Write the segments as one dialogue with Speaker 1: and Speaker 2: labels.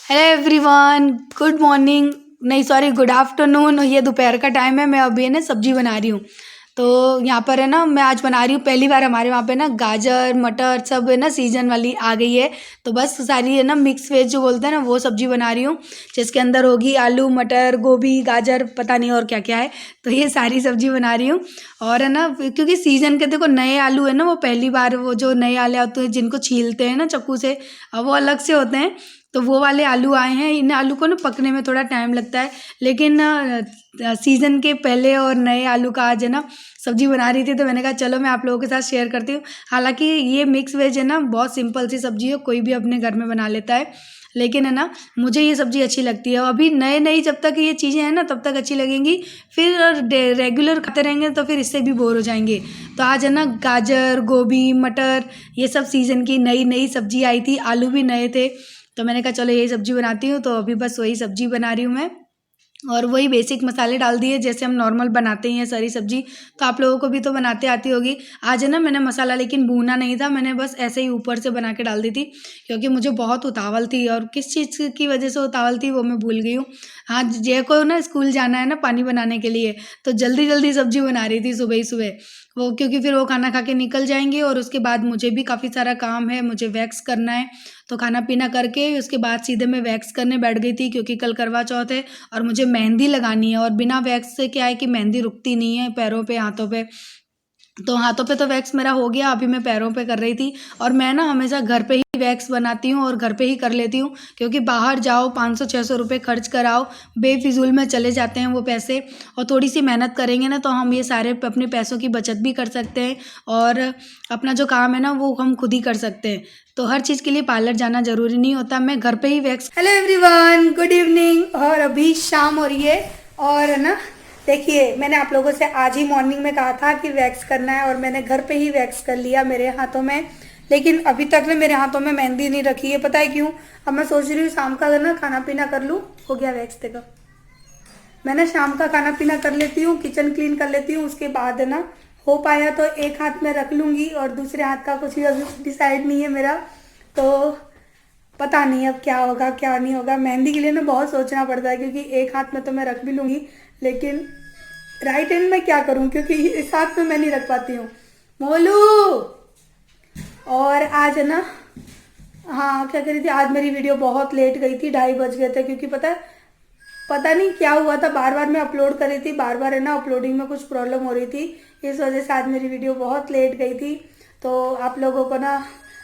Speaker 1: Hello everyone, good morning, नहीं sorry good afternoon. ये दोपहर का टाइम है। मैं अभी ना सब्जी बना रही हूँ। तो यहाँ पर है ना, मैं आज बना रही हूँ पहली बार। हमारे वहाँ पे ना गाजर मटर सब है ना सीजन वाली आ गई है। तो बस सारी है ना मिक्स वेज जो बोलते हैं ना, वो सब्जी बना रही हूँ, जिसके अंदर होगी आलू मटर गोभी गाजर पता नहीं और क्या क्या है। तो ये सारी सब्जी बना रही हूँ। और है ना, क्योंकि सीजन के देखो नए आलू है ना, वो पहली बार वो जो नए आलू आते हैं जिनको छीलते हैं ना चाकू से, वो अलग से होते हैं। तो वो वाले आलू आए हैं। इन आलू को ना पकने में थोड़ा टाइम लगता है, लेकिन सीज़न के पहले और नए आलू का आज है ना सब्जी बना रही थी, तो मैंने कहा चलो मैं आप लोगों के साथ शेयर करती हूँ। हालांकि ये मिक्स वेज है ना, बहुत सिंपल सी सब्जी है, कोई भी अपने घर में बना लेता है, लेकिन है ना मुझे ये सब्ज़ी अच्छी लगती है। अभी नए नई जब तक ये चीज़ें हैं ना तब तक अच्छी लगेंगी, फिर रेगुलर खाते रहेंगे तो फिर इससे भी बोर हो जाएंगे। तो आज है ना गाजर गोभी मटर ये सब सीज़न की नई नई सब्जी आई थी, आलू भी नए थे, तो मैंने कहा चलो यही सब्जी बनाती हूँ। तो अभी बस वही सब्जी बना रही हूँ मैं, और वही बेसिक मसाले डाल दिए जैसे हम नॉर्मल बनाते ही हैं सारी सब्जी। तो आप लोगों को भी तो बनाते आती होगी। आज है ना मैंने मसाला लेकिन भूना नहीं था, मैंने बस ऐसे ही ऊपर से बना के डाल दी थी, क्योंकि मुझे बहुत उतावल थी, और किस चीज़ की वजह से उतावल थी वो मैं भूल गई हूँ। हाँ, जय को ना स्कूल जाना है ना पानी बनाने के लिए, तो जल्दी जल्दी सब्जी बना रही थी सुबह ही सुबह वो, क्योंकि फिर वो खाना खा के निकल जाएंगे, और उसके बाद मुझे भी काफ़ी सारा काम है, मुझे वैक्स करना है। तो खाना पीना करके उसके बाद सीधे मैं वैक्स करने बैठ गई थी, क्योंकि कल करवा चौथ है और मुझे मेहंदी लगानी है। और बिना वैक्स से क्या है कि मेहंदी रुकती नहीं है पैरों पे हाथों पे। तो हाथों पे तो वैक्स मेरा हो गया, अभी मैं पैरों पे कर रही थी। और मैं ना हमेशा घर पे ही वैक्स बनाती हूँ और घर पे ही कर लेती हूँ, क्योंकि बाहर जाओ 500-600 रुपये खर्च कराओ, बेफिजूल में चले जाते हैं वो पैसे। और थोड़ी सी मेहनत करेंगे ना तो हम ये सारे अपने पैसों की बचत भी कर सकते हैं, और अपना जो काम है ना वो हम खुद ही कर सकते हैं। तो हर चीज़ के लिए पार्लर जाना ज़रूरी नहीं होता, मैं घर पे ही wax. Hello everyone, good evening. और अभी शाम हो रही है, और है ना देखिए मैंने आप लोगों से आज ही मॉर्निंग में कहा था कि वैक्स करना है, और मैंने घर पे ही वैक्स कर लिया मेरे हाथों में। लेकिन अभी तक मेरे हाथों में मेहंदी नहीं रखी है, पता है क्यों? अब मैं सोच रही हूँ शाम का ना खाना पीना कर लूँ। हो गया वैक्स, देखो मैंने शाम का खाना पीना कर लेती हूँ, किचन क्लीन कर लेती हूँ, उसके बाद है ना हो पाया तो एक हाथ में रख लूँगी, और दूसरे हाथ का कुछ भी अभी डिसाइड नहीं है मेरा। तो पता नहीं अब क्या होगा क्या नहीं होगा। मेहंदी के लिए ना बहुत सोचना पड़ता है, क्योंकि एक हाथ में तो मैं रख भी लूँगी, लेकिन राइट हैंड में क्या करूँ, क्योंकि इस हाथ में मैं नहीं रख पाती हूँ। मोलू, और आज है ना, हाँ क्या कह रही थी, आज मेरी वीडियो बहुत लेट गई थी, 2:30 बज गए थे, क्योंकि पता नहीं क्या हुआ था, बार बार मैं अपलोड कर रही थी, बार बार है ना अपलोडिंग में कुछ प्रॉब्लम हो रही थी, इस वजह से आज मेरी वीडियो बहुत लेट गई थी। तो आप लोगों को ना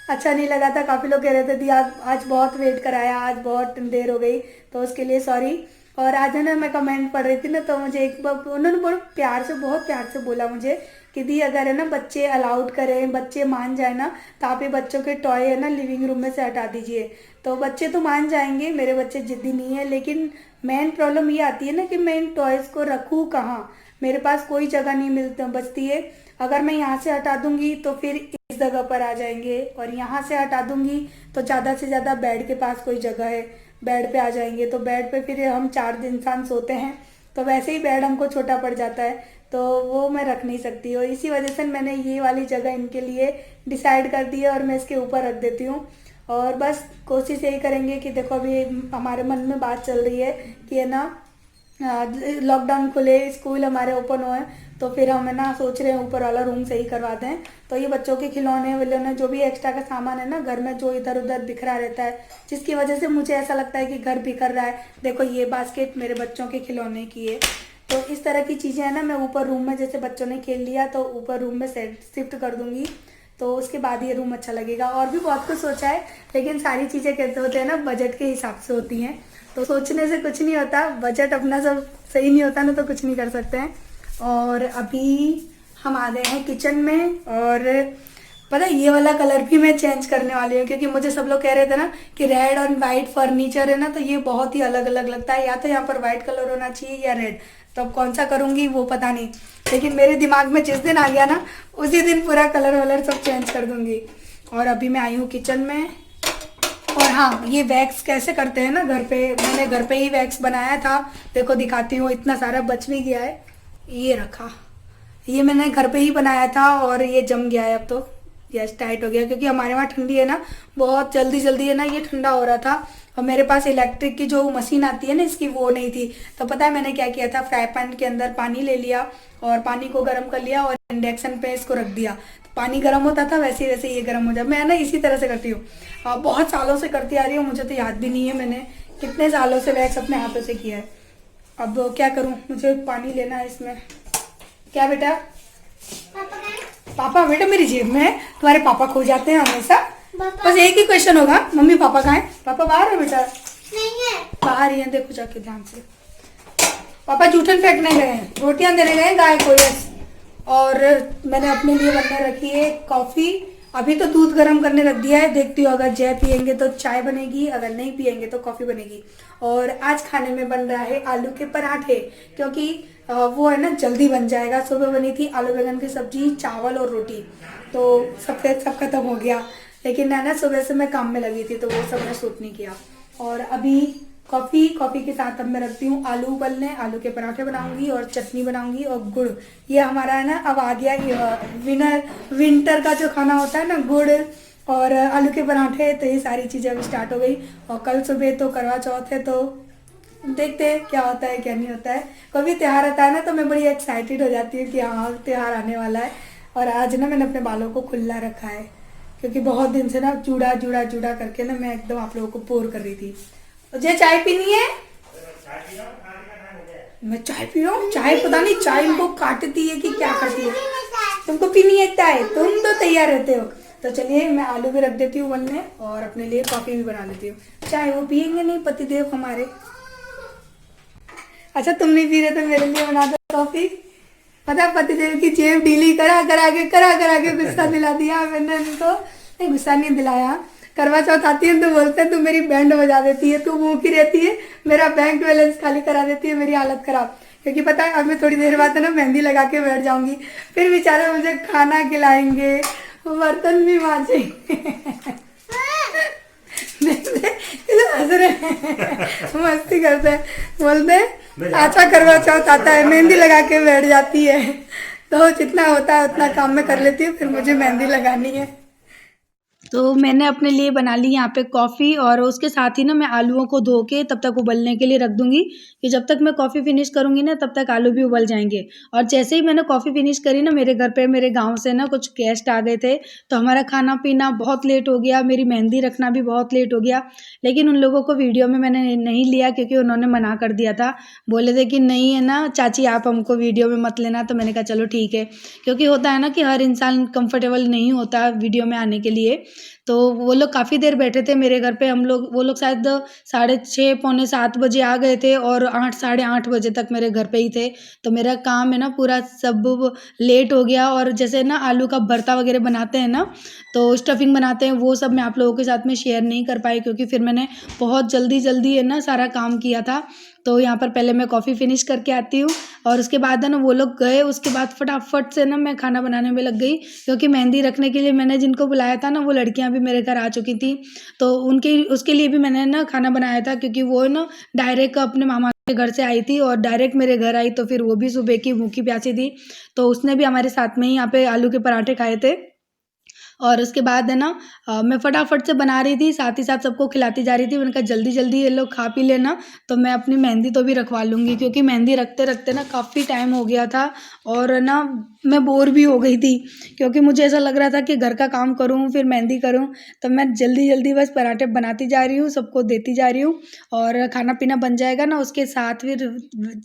Speaker 1: अच्छा नहीं लगा था, काफ़ी लोग कह रहे थे दी आज बहुत वेट कराया, आज बहुत देर हो गई, तो उसके लिए सॉरी। और आज है ना मैं कमेंट पढ़ रही थी ना, तो मुझे एक बार उन्होंने बहुत प्यार से बोला मुझे कि दी अगर है ना बच्चे अलाउड करें, बच्चे मान जाए ना, तो आप ये बच्चों के टॉय है ना लिविंग रूम में से हटा दीजिए। तो बच्चे तो मान जाएंगे, मेरे बच्चे जिद्दी नहीं है, लेकिन मेन प्रॉब्लम ये आती है ना कि मैं इन टॉयज़ को रखूँ कहाँ, मेरे पास कोई जगह नहीं मिलती बचती है। अगर मैं यहाँ से हटा दूंगी तो फिर इस जगह पर आ जाएंगे, और यहाँ से हटा दूंगी तो ज़्यादा से ज़्यादा बेड के पास कोई जगह है, बेड पे आ जाएंगे, तो बेड पे फिर हम 4 इंसान सोते हैं, तो वैसे ही बेड हमको छोटा पड़ जाता है, तो वो मैं रख नहीं सकती। और इसी वजह से मैंने ये वाली जगह इनके लिए डिसाइड कर दी है, और मैं इसके ऊपर रख देती हूँ। और बस कोशिश यही करेंगे कि देखो अभी हमारे मन में बात चल रही है कि है ना लॉकडाउन खुले, स्कूल हमारे ओपन हुए, तो फिर हम है ना सोच रहे हैं ऊपर वाला रूम सही करवा दें। तो ये बच्चों के खिलौने विलौने जो भी एक्स्ट्रा का सामान है ना घर में, जो इधर उधर बिखरा रहता है, जिसकी वजह से मुझे ऐसा लगता है कि घर बिखर रहा है। देखो ये बास्केट मेरे बच्चों के खिलौने की है, तो इस तरह की चीज़ें है ना मैं ऊपर रूम में, जैसे बच्चों ने खेल लिया तो ऊपर रूम में शिफ्ट कर दूंगी, तो उसके बाद ये रूम अच्छा लगेगा। और भी बहुत कुछ सोचा है, लेकिन सारी चीज़ें कहते होते हैं ना बजट के हिसाब से होती हैं, तो सोचने से कुछ नहीं होता, बजट अपना सब सही नहीं होता ना तो कुछ नहीं कर सकते हैं। और अभी हम आ गए हैं किचन में, और पता है ये वाला कलर भी मैं चेंज करने वाली हूँ, क्योंकि मुझे सब लोग कह रहे थे ना कि रेड और वाइट फर्नीचर है ना तो ये बहुत ही अलग अलग लगता है, या तो यहाँ पर वाइट कलर होना चाहिए या रेड, तो अब कौन सा करूँगी वो पता नहीं, लेकिन मेरे दिमाग में जिस दिन आ गया ना उसी दिन पूरा कलर वलर सब चेंज कर दूँगी। और अभी मैं आई हूँ किचन में। और हाँ, ये वैक्स कैसे करते हैं ना घर पे, मैंने घर पे ही वैक्स बनाया था, देखो दिखाती हूँ, इतना सारा बच भी गया है, ये रखा, ये मैंने घर पे ही बनाया था और ये जम गया है अब तो, यस टाइट हो गया, क्योंकि हमारे वहाँ ठंडी है ना, बहुत जल्दी जल्दी है ना ये ठंडा हो रहा था। और मेरे पास इलेक्ट्रिक की जो मशीन आती है ना इसकी, वो नहीं थी। तो पता है मैंने क्या किया था, फ्राई पैन के अंदर पानी ले लिया और पानी को गर्म कर लिया और इंडक्शन पे इसको रख दिया। तो पानी गर्म होता था वैसे ही वैसे ये गर्म हो जाए। मैं ना इसी तरह से करती हूँ, बहुत सालों से करती आ रही हूँ, मुझे तो याद भी नहीं है मैंने कितने सालों से वैक्स अपने हाथों से किया है। अब क्या करूँ, मुझे पानी लेना है इसमें। क्या बेटा? पापा बेटा मेरी जेब में है, तुम्हारे पापा खो जाते हैं हमेशा। बस एक ही क्वेश्चन होगा, मम्मी पापा कहाँ है? पापा बाहर है बेटा? नहीं है, बाहर ही है, देखो जाके ध्यान से। पापा जूठन फेंकने गए हैं, रोटियां देने गए गाय को। यस। और मैंने अपने लिए बनने रखी है कॉफी। अभी तो दूध गर्म करने रख दिया है, देखती हूँ अगर जय पियेंगे तो चाय बनेगी, अगर नहीं पियेंगे तो कॉफी बनेगी। और आज खाने में बन रहा है आलू के पराठे, क्योंकि वो है ना जल्दी बन जाएगा। सुबह बनी थी आलू बैंगन की सब्जी, चावल और रोटी, तो सब खत्म हो गया। लेकिन है ना सुबह से मैं काम में लगी थी तो वो सब मैं शूट नहीं किया। और अभी कॉफ़ी के साथ अब मैं रखती हूँ आलू उबलने, आलू के पराठे बनाऊंगी और चटनी बनाऊंगी और गुड़। ये हमारा है ना अब आ गया विंटर का जो खाना होता है ना, गुड़ और आलू के पराठे। तो ये सारी चीज़ें अभी स्टार्ट हो गई। और कल सुबह तो करवा चौथ है, तो देखते हैं क्या होता है क्या नहीं होता है। कभी त्यौहार आता है ना तो मैं बड़ी एक्साइटेड हो जाती हूँ कि हाँ त्यौहार आने वाला है। और आज ना मैंने अपने बालों को खुला रखा है, क्योंकि बहुत दिन से ना जूड़ा जूड़ा जूड़ा करके ना मैं एकदम आप लोगों को बोर कर रही थी। मुझे चाय पीनी है, मैं चाय पी रहा हूँ। चाय पता नहीं चाय इनको काटती है कि क्या करती है। तुमको पीनी है चाय? तुम तो तैयार रहते हो। तो चलिए मैं आलू भी रख देती हूँ उबलने और अपने लिए कॉफी भी बना लेती हूँ। चाय वो पियेंगे नहीं पतिदेव हमारे। अच्छा तुम नहीं पी रहे तो मेरे लिए बना दो कॉफी। पता है पतिदेव की जेब ढीली करा करा के गुस्सा दिला दिया मैंने इनको। नहीं गुस्सा नहीं दिलाया, करवा चौथ आती है तो बोलते हैं तू मेरी बैंड बजा देती है, तू भूखी रहती है, मेरा बैंक बैलेंस खाली करा देती है, मेरी हालत खराब। क्योंकि पता है अब मैं थोड़ी देर बाद है ना मेहंदी लगा के बैठ जाऊंगी, फिर बेचारे मुझे खाना खिलाएंगे, बर्तन भी मांजेंगे। हंस रहे मस्ती करते हैं, बोलते हैं अच्छा करवा चौथ आता है मेहंदी लगा के बैठ जाती है। तो जितना होता है उतना काम मैं कर लेती हूँ, फिर मुझे मेहंदी लगानी है। तो मैंने अपने लिए बना ली यहाँ पे कॉफ़ी और उसके साथ ही ना मैं आलूओं को धो के तब तक उबलने के लिए रख दूँगी कि जब तक मैं कॉफ़ी फिनिश करूँगी ना तब तक आलू भी उबल जाएंगे। और जैसे ही मैंने कॉफ़ी फिनिश करी ना, मेरे घर पे मेरे गांव से ना कुछ गेस्ट आ गए थे, तो हमारा खाना पीना बहुत लेट हो गया, मेरी मेहंदी रखना भी बहुत लेट हो गया। लेकिन उन लोगों को वीडियो में मैंने नहीं लिया क्योंकि उन्होंने मना कर दिया था, बोले थे कि नहीं है ना चाची आप हमको वीडियो में मत लेना। तो मैंने कहा चलो ठीक है, क्योंकि होता है ना कि हर इंसान कंफर्टेबल नहीं होता वीडियो में आने के लिए। तो वो लोग काफ़ी देर बैठे थे मेरे घर पे, वो लोग शायद 6:30 पौने 7 बजे आ गए थे और 8 साढ़े 8 बजे तक मेरे घर पे ही थे। तो मेरा काम है ना पूरा सब लेट हो गया। और जैसे ना आलू का भरता वगैरह बनाते हैं ना, तो स्टफिंग बनाते हैं, वो सब मैं आप लोगों के साथ में शेयर नहीं कर पाई क्योंकि फिर मैंने बहुत जल्दी जल्दी है ना सारा काम किया था। तो यहाँ पर पहले मैं कॉफ़ी फिनिश करके आती हूँ और उसके बाद है ना वो लोग गए, उसके बाद फटाफट से ना मैं खाना बनाने में लग गई, क्योंकि मेहंदी रखने के लिए मैंने जिनको बुलाया था ना वो लड़कियाँ भी मेरे घर आ चुकी थी। तो उसके लिए भी मैंने ना खाना बनाया था, क्योंकि वो ना डायरेक्ट अपने मामा के घर से आई थी और डायरेक्ट मेरे घर आई, तो फिर वो भी सुबह की भूखी प्यासी थी, तो उसने भी हमारे साथ में ही यहाँ पे आलू के पराठे खाए थे। और उसके बाद है ना मैं फटाफट से बना रही थी, साथ ही साथ सबको खिलाती जा रही थी। मैंने कहा जल्दी जल्दी ये लोग खा पी लेना, तो मैं अपनी मेहंदी तो भी रखवा लूँगी, क्योंकि मेहंदी रखते रखते ना काफ़ी टाइम हो गया था और ना मैं बोर भी हो गई थी, क्योंकि मुझे ऐसा लग रहा था कि घर का काम करूँ फिर मेहंदी करूँ। तो मैं जल्दी जल्दी बस पराठे बनाती जा रही हूँ, सबको देती जा रही हूँ और खाना पीना बन जाएगा ना उसके साथ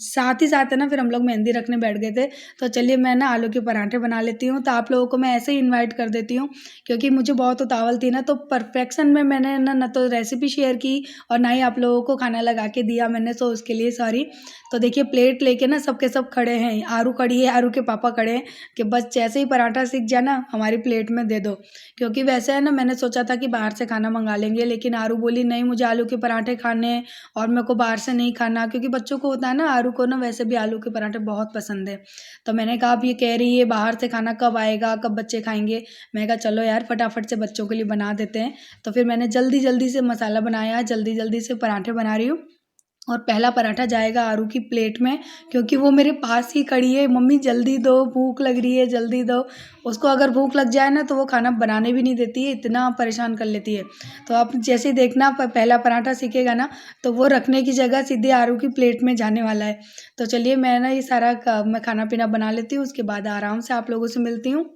Speaker 1: साथ ही साथ है ना फिर हम लोग मेहंदी रखने बैठ गए थे। तो चलिए मैं ना आलू के पराठे बना लेती हूँ, तो आप लोगों को मैं ऐसे ही इन्वाइट कर देती हूँ, क्योंकि मुझे बहुत उतावल थी ना, तो परफेक्शन में मैंने ना तो रेसिपी शेयर की और ना ही आप लोगों को खाना लगा के दिया मैंने, तो उसके लिए सॉरी। तो देखिए प्लेट लेके ना सबके सब खड़े हैं, आरू खड़ी है, आरू के पापा खड़े हैं कि बस जैसे ही पराठा सीख जाए ना हमारी प्लेट में दे दो। क्योंकि वैसे है ना मैंने सोचा था कि बाहर से खाना मंगा लेंगे, लेकिन आरू बोली नहीं मुझे आलू के पराठे खाने हैं और मेरे को बाहर से नहीं खाना, क्योंकि बच्चों को होता है ना, आरू को ना वैसे भी आलू के पराठे बहुत पसंद है। तो मैंने कहा अब ये कह रही है बाहर से खाना कब आएगा, कब बच्चे खाएंगे। मैं कहा चलो यार फटाफट से बच्चों के लिए बना देते हैं। तो फिर मैंने जल्दी जल्दी से मसाला बनाया, जल्दी जल्दी से पराठे बना रही हूँ। और पहला पराठा जाएगा आरू की प्लेट में, क्योंकि वो मेरे पास ही खड़ी है, मम्मी जल्दी दो, भूख लग रही है, जल्दी दो। उसको अगर भूख लग जाए ना तो वो खाना बनाने भी नहीं देती है, इतना परेशान कर लेती है। तो आप जैसे ही देखना पहला पराठा सीखेगा ना तो वो रखने की जगह सीधे आरू की प्लेट में जाने वाला है। तो चलिए मैं ना ये सारा मैं खाना पीना बना लेती हूँ, उसके बाद आराम से आप लोगों से मिलती हूँ।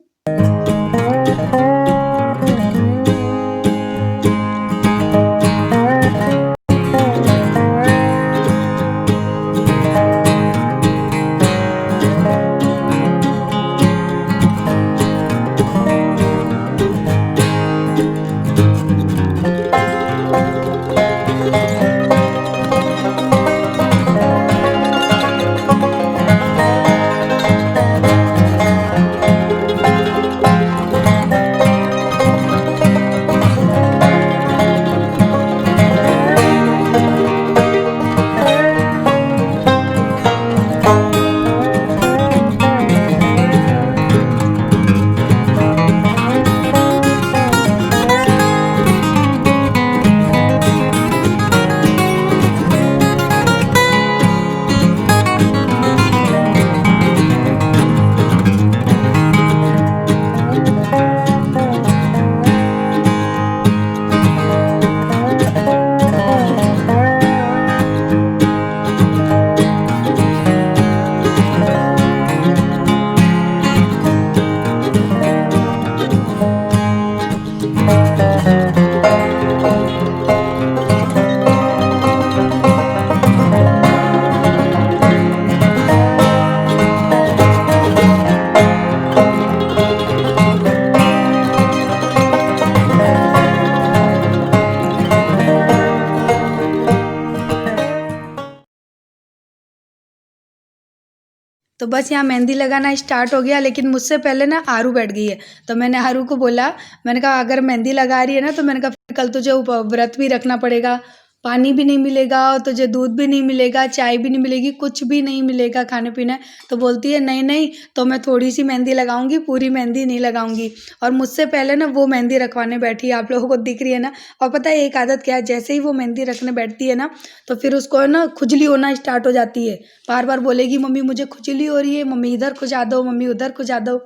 Speaker 1: तो बस यहाँ मेहंदी लगाना स्टार्ट हो गया, लेकिन मुझसे पहले ना आरू बैठ गई है। तो मैंने आरू को बोला, मैंने कहा अगर मेहंदी लगा रही है ना तो मैंने कहा फिर कल तुझे व्रत भी रखना पड़ेगा, पानी भी नहीं मिलेगा और तुझे दूध भी नहीं मिलेगा, चाय भी नहीं मिलेगी, कुछ भी नहीं मिलेगा खाने पीने। तो बोलती है नहीं नहीं, तो मैं थोड़ी सी मेहंदी लगाऊंगी, पूरी मेहंदी नहीं लगाऊंगी। और मुझसे पहले ना वो मेहंदी रखवाने बैठी है, आप लोगों को दिख रही है ना। और पता है एक आदत क्या है, जैसे ही वो मेहंदी रखने बैठती है ना तो फिर उसको ना खुजली होना स्टार्ट हो जाती है। बार बार बोलेगी मम्मी मुझे खुजली हो रही है, मम्मी इधर खुजा दो, मम्मी उधर खुजा दो।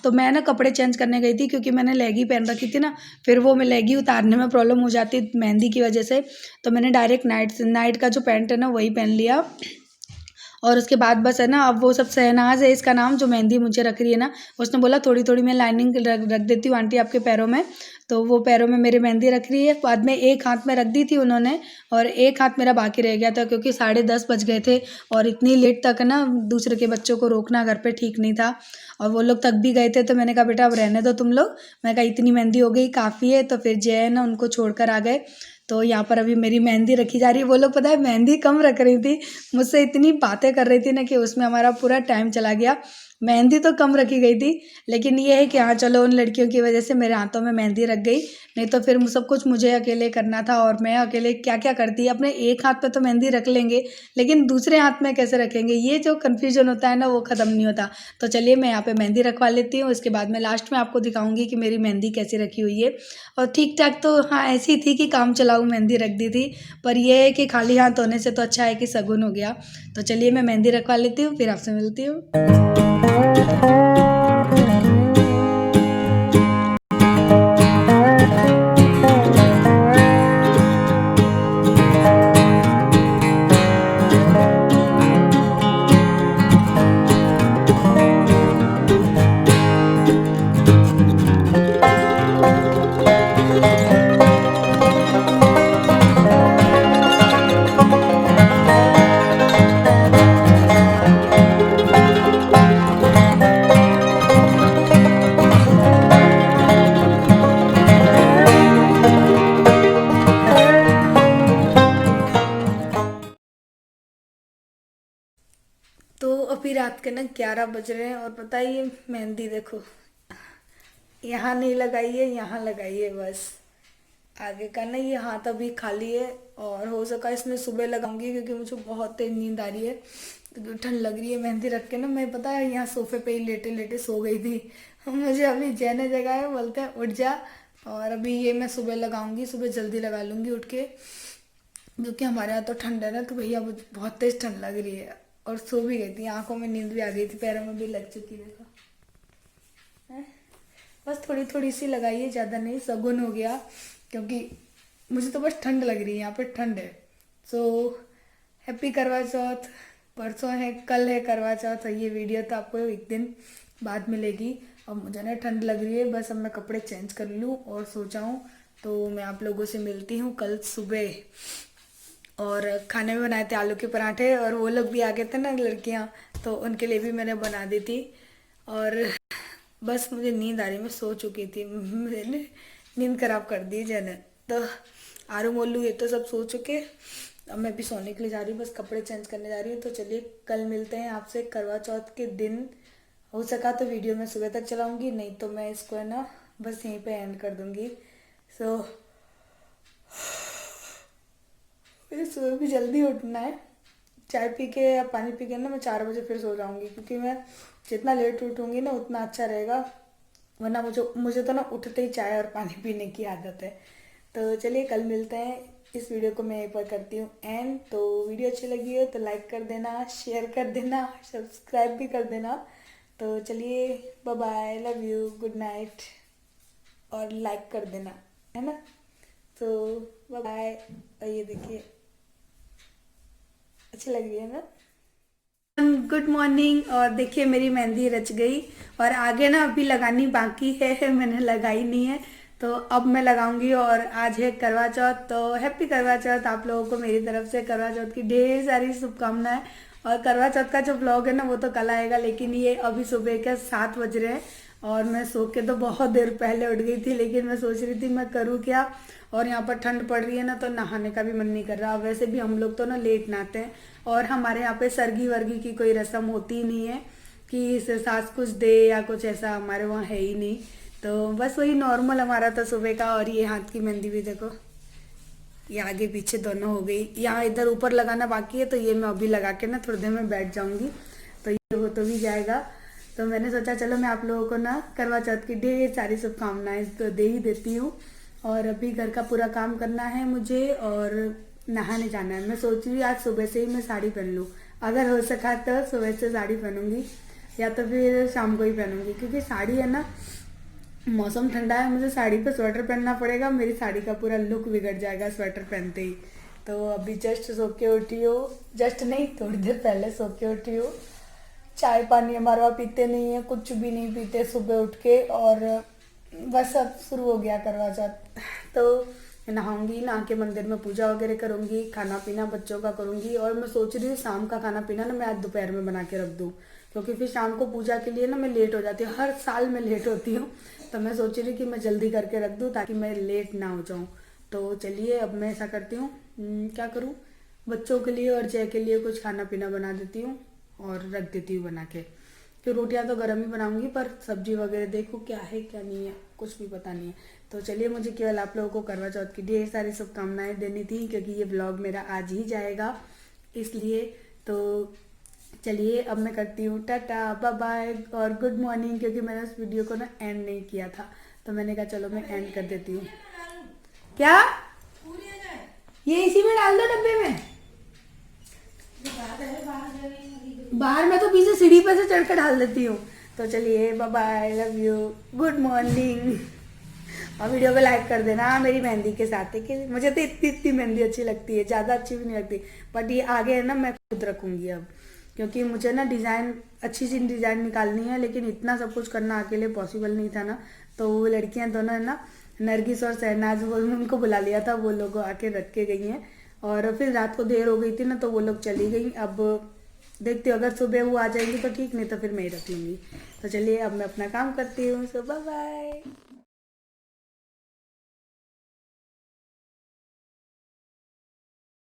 Speaker 1: तो मैं ना कपड़े चेंज करने गई थी, क्योंकि मैंने लेगी पहन रखी थी ना, फिर वो मैं लेगी उतारने में प्रॉब्लम हो जाती मेहंदी की वजह से। तो मैंने डायरेक्ट नाइट का जो पैंट है ना वही पहन लिया। और उसके बाद बस है ना, अब वो सब शहनाज है इसका नाम, जो मेहंदी मुझे रख रही है ना, उसने बोला थोड़ी थोड़ी मैं लाइनिंग रख देती हूँ आंटी आपके पैरों में। तो वो पैरों में मेरी मेहंदी रख रही है। बाद में एक हाथ में रख दी थी उन्होंने और एक हाथ मेरा बाकी रह गया था, क्योंकि 10:30 बज गए थे और इतनी लेट तक ना दूसरे के बच्चों को रोकना घर पे ठीक नहीं था। और वो लोग थक भी गए थे, तो मैंने कहा बेटा अब रहने दो तुम लोग। मैं कहा इतनी मेहंदी हो गई काफ़ी है। तो फिर जय ना उनको छोड़कर आ गए। तो यहाँ पर अभी मेरी मेहंदी रखी जा रही है। वो लोग पता है मेहंदी कम रख रही थी, मुझसे इतनी बातें कर रही थी ना कि उसमें हमारा पूरा टाइम चला गया। मेहंदी तो कम रखी गई थी, लेकिन ये है कि हाँ चलो उन लड़कियों की वजह से मेरे हाथों में मेहंदी रख गई, नहीं तो फिर सब कुछ मुझे अकेले करना था। और मैं अकेले क्या क्या करती, अपने एक हाथ पे तो मेहंदी रख लेंगे लेकिन दूसरे हाथ में कैसे रखेंगे, ये जो कन्फ्यूजन होता है ना वो ख़त्म नहीं होता। तो चलिए मैं यहाँ पे मेहंदी रखवा लेती हूँ, इसके बाद मैं लास्ट में आपको दिखाऊंगी कि मेरी मेहंदी कैसी रखी हुई है। और ठीक ठाक तो हाँ ऐसी थी कि काम चलाऊ मेहंदी रख दी थी, पर यह है कि खाली हाथ होने से तो अच्छा है कि शगुन हो गया। तो चलिए मैं मेहंदी रखवा लेती हूँ, फिर आपसे मिलती हूँ। तो अभी रात के ना 11 बज रहे हैं और पता है ये मेहंदी देखो, यहाँ नहीं लगाई है, यहाँ लगाई है बस। आगे का ना ये हाथ अभी खाली है और हो सका इसमें सुबह लगाऊंगी, क्योंकि मुझे बहुत तेज नींद आ रही है, क्योंकि ठंड लग रही है। मेहंदी रख के ना मैं पता है यहाँ सोफे पे ही लेटे लेटे सो गई थी। मुझे अभी जैने जगह है, बोलते हैं उठ जा। और अभी ये मैं सुबह लगाऊंगी, सुबह जल्दी लगा लूंगी उठ के। क्योंकि हमारे यहाँ तो ठंड है ना, तो भैया बहुत तेज ठंड लग रही है और सो भी गई थी, आंखों में नींद भी आ गई थी, पैरों में भी लग चुकी, देखो हैं? बस थोड़ी थोड़ी सी लगाई है, ज़्यादा नहीं, सगुन हो गया, क्योंकि मुझे तो बस ठंड लग रही है, यहाँ पे ठंड है। सो हैप्पी करवा चौथ। परसों है, कल है करवा चौथ, ये वीडियो तो आपको एक दिन बाद मिलेगी। अब मुझे ना ठंड लग रही है, बस अब मैं कपड़े चेंज कर लूँ और सो जाऊँ। तो मैं आप लोगों से मिलती हूँ कल सुबह। और खाने में बनाए थे आलू के पराठे, और वो लोग भी आ गए थे ना लड़कियाँ, तो उनके लिए भी मैंने बना दी थी। और बस मुझे नींद आ रही, मैं सो चुकी थी, मैंने नींद खराब कर दी जैने। तो आरू मोलू ये तो सब सो चुके, अब मैं भी सोने के लिए जा रही हूँ, बस कपड़े चेंज करने जा रही हूँ। तो चलिए कल मिलते हैं आपसे करवा चौथ के दिन। हो सका तो वीडियो मैं सुबह तक चलाऊंगी, नहीं तो मैं इसको है ना बस यहीं पे एंड कर दूंगी। सो मुझे सुबह भी जल्दी उठना है, चाय पी के या पानी पी के ना मैं 4 बजे फिर सो जाऊंगी, क्योंकि मैं जितना लेट उठूंगी ना उतना अच्छा रहेगा, वरना मुझे मुझे तो ना उठते ही चाय और पानी पीने की आदत है। तो चलिए कल मिलते हैं। इस वीडियो को मैं एक बार करती हूँ एंड। तो वीडियो अच्छी लगी हो तो लाइक कर देना, शेयर कर देना, सब्सक्राइब भी कर देना। तो चलिए bye bye, love you, good night, और लाइक कर देना, है ना। तो बाय बाय। और ये देखिए अच्छी लग रही है ना। Good morning. और देखिए मेरी मेहंदी रच गई, और आगे ना अभी लगानी बाकी है, मैंने लगाई नहीं है, तो अब मैं लगाऊंगी। और आज है करवा चौथ, तो हैप्पी करवा चौथ आप लोगों को मेरी तरफ से। करवा चौथ की ढेर सारी शुभकामनाएं। और करवा चौथ का जो ब्लॉग है ना वो तो कल आएगा, लेकिन ये अभी सुबह के 7 बज रहे हैं, और मैं सो के तो बहुत देर पहले उठ गई थी, लेकिन मैं सोच रही थी मैं करूँ क्या। और यहाँ पर ठंड पड़ रही है ना, तो नहाने का भी मन नहीं कर रहा। वैसे भी हम लोग तो ना लेट नहाते हैं, और हमारे यहाँ पे सरगी वर्गी की कोई रस्म होती ही नहीं है कि सास कुछ दे या कुछ ऐसा, हमारे वहाँ है ही नहीं। तो बस वही नॉर्मल हमारा तो सुबह का। और ये हाथ की मेहंदी भी देखो, ये आगे पीछे दोनों हो गई। यहाँ इधर ऊपर लगाना बाकी है, तो ये मैं अभी लगा के ना थोड़ी देर में बैठ जाऊंगी, तो ये हो तो भी जाएगा। तो मैंने सोचा चलो मैं आप लोगों को ना करवा चौथ की ढेर सारी शुभकामनाएं तो दे ही देती हूँ। और अभी घर का पूरा काम करना है मुझे, और नहाने जाना है। मैं सोच रही हूँ आज सुबह से ही मैं साड़ी पहन लूँ, अगर हो सका तो सुबह से साड़ी पहनूंगी, या तो फिर शाम को ही पहनूंगी, क्योंकि साड़ी है ना, मौसम ठंडा है, मुझे साड़ी पे स्वेटर पहनना पड़ेगा, मेरी साड़ी का पूरा लुक बिगड़ जाएगा स्वेटर पहनते ही। तो अभी जस्ट सो के उठी हो, जस्ट नहीं थोड़ी देर पहले सो के उठी हो। चाय पानी हमारे वहाँ पीते नहीं है, कुछ भी नहीं पीते सुबह उठ के। और बस अब शुरू हो गया करवा चौथ, तो नहाऊंगी, नहा के मंदिर में पूजा वगैरह करूंगी, खाना पीना बच्चों का करूंगी। और मैं सोच रही हूँ शाम का खाना पीना ना मैं आज दोपहर में बना के रख दूँ, क्योंकि फिर शाम को पूजा के लिए ना मैं लेट हो जाती हूँ, हर साल मैं लेट होती हूँ। तो मैं सोच रही कि मैं जल्दी करके रख दूँ ताकि मैं लेट ना हो जाऊँ। तो चलिए अब मैं ऐसा करती हूँ, क्या करूँ, बच्चों के लिए और जय के लिए कुछ खाना पीना बना देती हूँ और रख देती हूँ बना के। फिर रोटियां तो गर्म ही बनाऊंगी, पर सब्जी वगैरह देखो क्या है क्या नहीं है, कुछ भी पता नहीं है। तो चलिए मुझे केवल आप लोगों को करवा चौथ की ढेर सारी शुभकामनाएं देनी थी, क्योंकि ये ब्लॉग मेरा आज ही जाएगा इसलिए। तो चलिए अब मैं करती हूँ टाटा बाय बाय और गुड मॉर्निंग, क्योंकि मैंने उस वीडियो को ना एंड नहीं किया था, तो मैंने कहा चलो मैं एंड कर देती हूँ। क्या ये इसी में डाल दो डब्बे में, बाहर मैं तो पीछे सीढ़ी पर से चढ़ कर डाल देती हूँ। तो चलिए bye bye, love you, good morning. और वीडियो को लाइक कर देना मेरी मेहंदी के साथ है, कि मुझे तो इतनी इतनी मेहंदी अच्छी लगती है, ज़्यादा अच्छी भी नहीं लगती, बट ये आगे है ना मैं खुद रखूँगी अब, क्योंकि मुझे ना डिज़ाइन अच्छी सी डिज़ाइन निकालनी है, लेकिन इतना सब कुछ करना अकेले पॉसिबल नहीं था ना। तो वो लड़कियाँ दोनों है ना, नरगिस और शहनाज, वो उनको बुला लिया था, वो लोग आके रख के गई हैं। और फिर रात को देर हो गई थी ना, तो वो लोग चली गई। अब देखती हूँ अगर सुबह वो आ जाएंगी तो ठीक, नहीं तो फिर मैं ही रख लूँगी। तो चलिए अब मैं अपना काम करती हूँ, सो बाय बाय।